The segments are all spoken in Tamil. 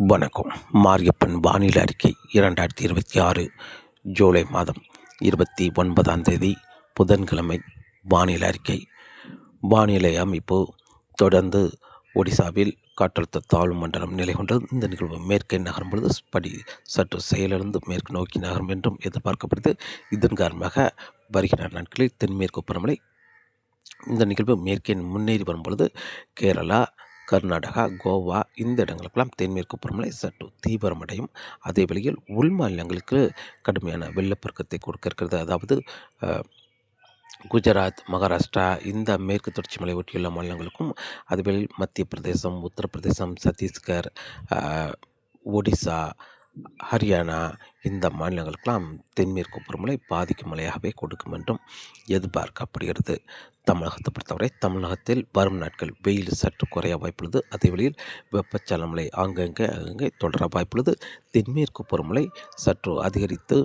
வணக்கம். மாரியப்பன் வானிலை அறிக்கை 2026 ஜூலை மாதம் 29 புதன்கிழமை வானிலை அறிக்கை. வானிலை அமைப்பு தொடர்ந்து ஒடிசாவில் காற்றழுத்த தாழ்வு மண்டலம் நிலை கொண்டது. இந்த நிகழ்வு மேற்கே நகரும் பொழுது சற்று செயலிழந்து மேற்கு நோக்கி நகரும் என்றும் எதிர்பார்க்கப்படுது. இதன் காரணமாக வருகிற நாட்களில் தென்மேற்கு பருவமழை இந்த நிகழ்வு மேற்கே முன்னேறி வரும் பொழுது கேரளா, கர்நாடகா, கோவா இந்த இடங்களுக்கெல்லாம் தென்மேற்கு பருவமழை சற்று தீவிரமடையும். அதே வழியில் உள் மாநிலங்களுக்கு கடுமையான வெள்ளப்பெருக்கத்தை கொடுக்க இருக்கிறது. அதாவது குஜராத், மகாராஷ்டிரா இந்த மேற்கு தொடர்ச்சி மலை ஒட்டியுள்ள மாநிலங்களுக்கும், அதுவேளை மத்திய பிரதேசம், உத்தரப்பிரதேசம், சத்தீஸ்கர், ஒடிசா, ஹரியானா இந்த மாநிலங்களுக்கெல்லாம் தென்மேற்கு பருவமழை பாதிக்கும் மழையாகவே கொடுக்கும் என்றும் எதிர்பார்க்கப்படுகிறது. தமிழகத்தை பொறுத்தவரை தமிழகத்தில் வரும் நாட்கள் வெயில் சற்று குறைய வாய்ப்புள்ளது. அதே வழியில் வெப்பச்சலன மழை அங்கங்கே தொடர வாய்ப்புள்ளது. தென்மேற்கு பருவமழை சற்று அதிகரித்து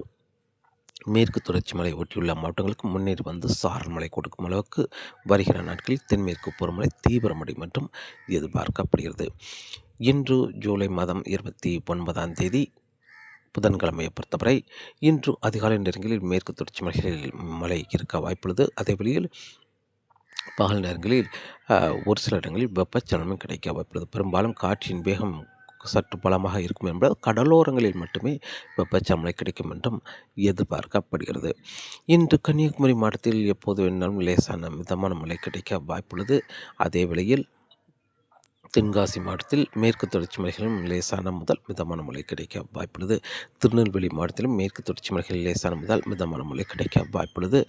மேற்கு தொடர்ச்சி மலை ஒட்டியுள்ள மாவட்டங்களுக்கு முன்னேறி வந்து சாரல் மழை கொடுக்கும் அளவுக்கு வருகிற நாட்களில் தென்மேற்கு பருவமழை தீவிரமடையும் என்றும் எதிர்பார்க்கப்படுகிறது. இன்று ஜூலை மாதம் 29 புதன்கிழமையை பொறுத்தவரை இன்று அதிகாலை நேரங்களில் மேற்கு தொடர்ச்சி மலைகளில் மழை இருக்க வாய்ப்புள்ளது. அதே வழியில் பகல் நேரங்களில் ஒரு சில இடங்களில் வெப்பச்சலனமும் கிடைக்க வாய்ப்புள்ளது. பெரும்பாலும் காற்றின் வேகம் சற்று பலமாக இருக்கும் என்பதால் கடலோரங்களில் மட்டுமே வெப்பச்சலனம் கிடைக்கும் என்றும் எதிர்பார்க்கப்படுகிறது. இன்று கன்னியாகுமரி மாவட்டத்தில் எப்போது வேணாலும் லேசான மிதமான மழை கிடைக்க வாய்ப்புள்ளது. அதே வேளையில் தென்காசி மாவட்டத்தில் மேற்கு தொடர்ச்சி மலைகளிலும் லேசான முதல் மிதமான மழை கிடைக்க வாய்ப்புள்ளது. திருநெல்வேலி மாவட்டத்திலும் மேற்கு தொடர்ச்சி மலைகளில் லேசான முதல் மிதமான மழை கிடைக்க வாய்ப்புள்ளது.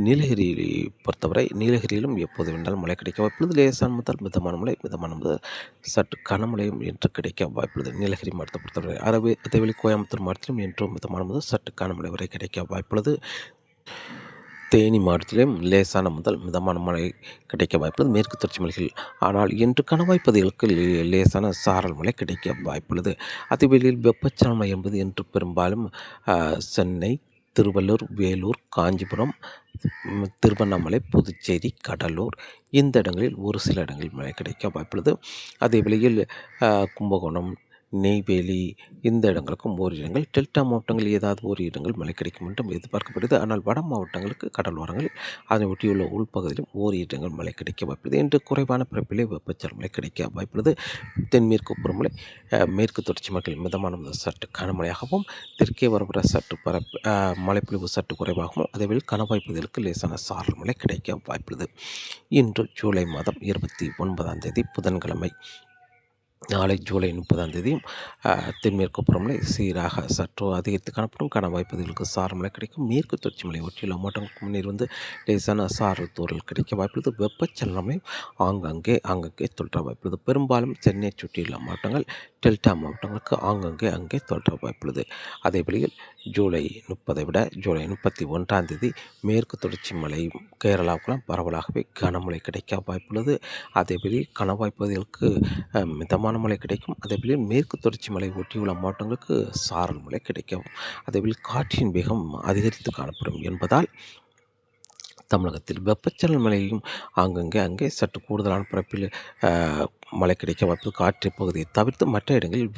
நீலகிரியை பொறுத்தவரை நீலகிரியிலும் எப்போது வேண்டாலும் மழை கிடைக்க வாய்ப்புள்ளது. லேசான முதல் மிதமான முதல் சற்று கனமழையும் என்று கிடைக்க வாய்ப்புள்ளது. நீலகிரி மாவட்டத்தை பொறுத்தவரை அதேவேளை கோயம்புத்தூர் மாவட்டத்திலும் என்றும் மிதமான முதல் சற்று கனமழை வரை கிடைக்க வாய்ப்புள்ளது. தேனி மாவட்டத்திலும் லேசான முதல் மிதமான மழை கிடைக்க வாய்ப்புள்ளது. மேற்கு தொடர்ச்சி மலைகள் ஆனால் இன்று கணவாய் பகுதிகளுக்கு லேசான சாரல் மழை கிடைக்க வாய்ப்புள்ளது. அதேவேளையில் வெப்பச்சலனம் என்பது என்று பெரும்பாலும் சென்னை, திருவள்ளூர், வேலூர், காஞ்சிபுரம், திருவண்ணாமலை, புதுச்சேரி, கடலூர் இந்த இடங்களில் ஒரு சில இடங்களில் மழை கிடைக்க வாய்ப்புள்ளது. அதே வேளையில் கும்பகோணம், நெய்வேலி இந்த இடங்களுக்கும் ஓரிரு இடங்கள், டெல்டா மாவட்டங்கள் ஏதாவது ஒரு இடங்கள் மழை கிடைக்கும் என்றும் எதிர்பார்க்கப்படுது. ஆனால் வட மாவட்டங்களுக்கு கடலோரங்களில் அதனை ஒட்டியுள்ள உள்பகுதியிலும் ஓரிரு இடங்கள் மழை கிடைக்க வாய்ப்புள்ளது. என்று குறைவான பரப்பிலே வெப்பச்சலன மழை கிடைக்க வாய்ப்புள்ளது. தென்மேற்கு பருவமழை மேற்கு தொடர்ச்சி மலைகளில் மிதமான சற்று கனமழையாகவும், தெற்கே வரப்பட சற்று மழைப்பொழிவு சற்று குறைவாகவும், அதேவேளை கணவாய் பகுதிகளுக்கு லேசான சாரல் மழை கிடைக்க வாய்ப்புள்ளது. இன்று ஜூலை மாதம் 29 புதன்கிழமை. நாளை ஜூலை 30 தென்மேற்கு பருவமழை சீராக சற்று அதிகரித்து காணப்படும். கணவாய் பகுதிகளுக்கு சாரல் மழை கிடைக்கும். மேற்கு தொடர்ச்சி மலை ஒட்டியுள்ள மாவட்டங்களுக்கு முன்னேறி வந்து லேசான சாரல் தூறல் கிடைக்க வாய்ப்புள்ளது. வெப்பச்சலனமே ஆங்காங்கே தொடர வாய்ப்புள்ளது. பெரும்பாலும் சென்னை சுற்றியுள்ள மாவட்டங்கள், டெல்டா மாவட்டங்களுக்கு அங்கே தொடர வாய்ப்புள்ளது. அதே வழியில் ஜூலை 30 விட ஜூலை 31 மேற்கு தொடர்ச்சி மலை கேரளாவுக்கெல்லாம் பரவலாகவே கனமழை கிடைக்க வாய்ப்புள்ளது. அதேபடி கணவாய் பகுதிகளுக்கு மிதமான மழை கிடைக்கும். அதேபோல் மேற்கு தொடர்ச்சி மலை ஒட்டியுள்ள மாவட்டங்களுக்கு சாரல் மழை கிடைக்கும். அதேபோல் காற்றின் வேகம் அதிகரித்து காணப்படும் என்பதால் தமிழகத்தில் வெப்பச்சலன மழையும் அங்கே சற்று கூடுதலான பரப்பில் மழை கிடைக்க வாய்ப்பு. காற்று பகுதியை தவிர்த்து மற்ற இடங்களில்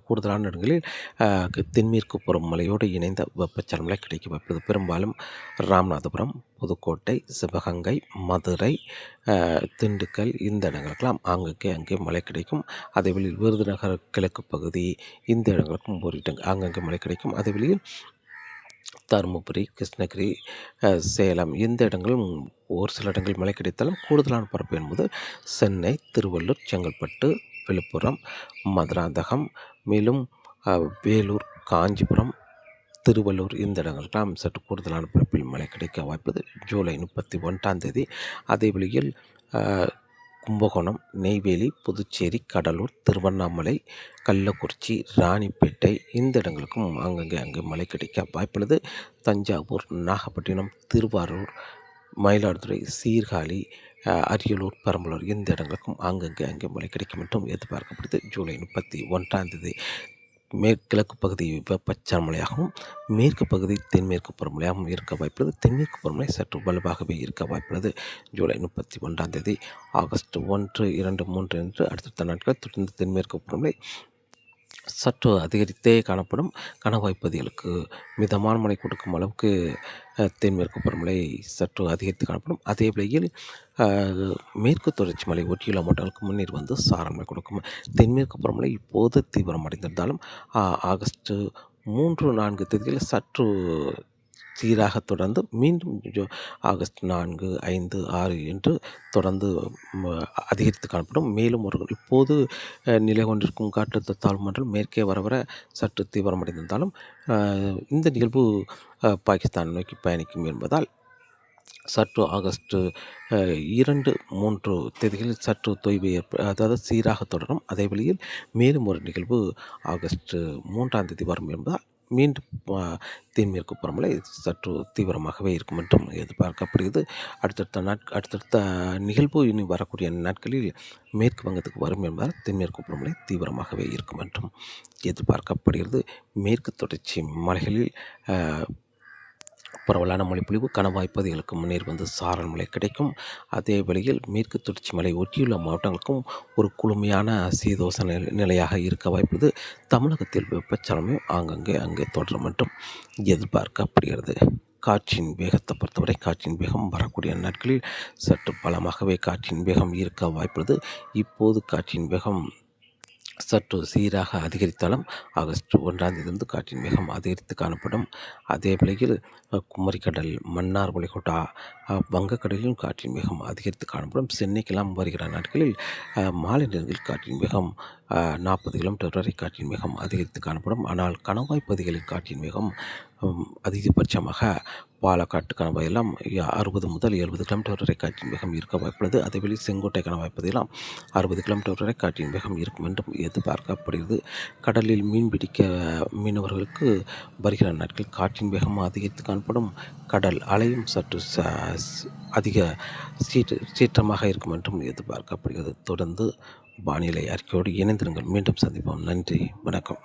கூடுதலான இடங்களில் தென்மேற்கு பருவமழையோடு இணைந்த வெப்பச்சலன மழை கிடைக்க வாய்ப்புள்ளது. பெரும்பாலும் ராமநாதபுரம், புதுக்கோட்டை, சிவகங்கை, மதுரை, திண்டுக்கல் இந்த இடங்களுக்கெல்லாம் அங்கே மழை கிடைக்கும். அதேவேளையில் விருதுநகர் கிழக்கு பகுதி இந்த இடங்களுக்கும் ஒரு அங்கங்கே மழை கிடைக்கும். அதேவேளையில் தருமபுரி, கிருஷ்ணகிரி, சேலம் இந்த இடங்களும் ஒரு சில இடங்களில் மழை கிடைத்தாலும் கூடுதலான பரப்பு என்பது சென்னை, திருவள்ளூர், செங்கல்பட்டு, விழுப்புரம், மதுராந்தகம், மேலும் வேலூர், காஞ்சிபுரம், திருவள்ளூர் இந்த இடங்களுக்கெல்லாம் சற்று கூடுதலான பரப்பில் மழை கிடைக்க வாய்ப்பது ஜூலை 31 அதே வழியில் கும்பகோணம், நெய்வேலி, புதுச்சேரி, கடலூர், திருவண்ணாமலை, கள்ளக்குறிச்சி, ராணிப்பேட்டை இந்த இடங்களுக்கும் அங்கே மழை கிடைக்க வாய்ப்புள்ளது. தஞ்சாவூர், நாகப்பட்டினம், திருவாரூர், மயிலாடுதுறை, சீர்காழி, அரியலூர், பெரம்பலூர் இந்த இடங்களுக்கும் அங்கே மழை கிடைக்கும் என்றும் எதிர்பார்க்கப்படுது. ஜூலை 31 கிழக்கு பகுதி வெப்பச்சலன மழையாகவும், மேற்கு பகுதி தென்மேற்கு பருவமழையாகவும் இருக்க வாய்ப்புள்ளது. தென்மேற்கு பருவமழை சற்று வலுவாகவே இருக்க வாய்ப்புள்ளது. ஜூலை 31 ஆகஸ்ட் 1, 2, 3 என்று அடுத்தடுத்த நாட்கள் தொடர்ந்து தென்மேற்கு பருவமழை சற்று அதிகரித்தே காணப்படும். கணவாய் பகுதிகளுக்கு மிதமான மழை கொடுக்கும் அளவுக்கு தென்மேற்கு பருவமழை சற்று அதிகரித்து காணப்படும். அதே வேளையில் அ மேற்கு தொடர்ச்சி மலை ஒட்டியுள்ள மாவட்டங்களுக்கு முன்னேறி வந்து சாரல் மழை கொடுக்கும். தென்மேற்கு பருவமழை இப்போது தீவிரமடைந்திருந்தாலும் ஆகஸ்ட் 3, 4 தேதிகளில் சற்று சீராக தொடர்ந்து மீண்டும் ஆகஸ்ட் 4, 5, 6 என்று தொடர்ந்து அதிகரித்து காணப்படும். மேலும் ஒரு இப்போது நிலை கொண்டிருக்கும் காற்றழுத்த தாழ்வு மண்டலம் மேற்கே வர வர சற்று தீவிரமடைந்திருந்தாலும் இந்த நிகழ்வு பாகிஸ்தான் நோக்கி பயணிக்கும் என்பதால் சற்று ஆகஸ்ட் 2, 3 தேதிகளில் சற்று தொய்வு அதாவது சீராக தொடரும். அதே வழியில் மேலும் ஒரு நிகழ்வு ஆகஸ்ட் 3ஆம் தேதி வரும் என்பதால் மீண்டும் தென்மேற்கு பருவமழை சற்று தீவிரமாகவே இருக்கும் என்றும் எதிர்பார்க்கப்படுகிறது. அடுத்தடுத்த நிகழ்வு இனி வரக்கூடிய நாட்களில் மேற்கு வங்கத்துக்கு வரும் என்பதால் தென்மேற்கு பருவமழை தீவிரமாகவே இருக்கும் என்றும் எதிர்பார்க்கப்படுகிறது. மேற்கு தொடர்ச்சி மலைகளில் பரவலான மழைப்பொழிவு கணவாய் பகுதிகளுக்கு முன்னேறி வந்து சாரல் மழை கிடைக்கும். அதே வேளையில் மேற்கு தொடர்ச்சி மலை ஒட்டியுள்ள மாவட்டங்களுக்கும் ஒரு குளுமையான சீதோஷ நிலையாக இருக்க வாய்ப்புள்ளது. தமிழகத்தில் வெப்பச்சலனம் அங்கே தொடரும் என்றும் எதிர்பார்க்கப்படுகிறது. காற்றின் வேகத்தை பொறுத்தவரை காற்றின் வேகம் வரக்கூடிய நாட்களில் சற்று பலமாகவே காற்றின் வேகம் இருக்க வாய்ப்புள்ளது. இப்போது காற்றின் வேகம் சற்று சீராக அதிகரித்தாலும் ஆகஸ்ட் 1ஆம் தேதியிலிருந்து காற்றின் வேகம் அதிகரித்து காணப்படும். அதே வேளையில் குமரிக்கடல், மன்னார் வளைகுடா, வங்கக்கடலிலும் காற்றின் வேகம் அதிகரித்து காணப்படும். சென்னைக்கெல்லாம் வருகிற நாட்களில் மாலை நேரங்களில் காற்றின் வேகம் 40 கிலோமீட்டர் வரை காற்றின் வேகம் அதிகரித்து காணப்படும். ஆனால் கணவாய் பகுதிகளில் காற்றின் வேகம் அதிகபட்சமாக பாலக்காட்டு கணவாய் எல்லாம் 60 முதல் 70 கிலோமீட்டர் வரை காற்றின் வேகம் இருக்க வாய்ப்புள்ளது. அதேவேளை செங்கோட்டை கணவாய் பகுதியெல்லாம் 60 கிலோமீட்டர் வரை காற்றின் வேகம் இருக்கும் என்றும் எதிர்பார்க்கப்படுகிறது. கடலில் மீன் பிடிக்க மீனவர்களுக்கு வருகிற நாட்கள் காற்றின் வேகம் அதிகரித்து காணப்படும். கடல் அலையும் சற்று அதிக சீற்றமாக இருக்கும் என்றும் எதிர்பார்க்கப்படுகிறது. தொடர்ந்து வானிலை அறிக்கையோடு இணைந்திருங்கள். மீண்டும் சந்திப்போம். நன்றி, வணக்கம்.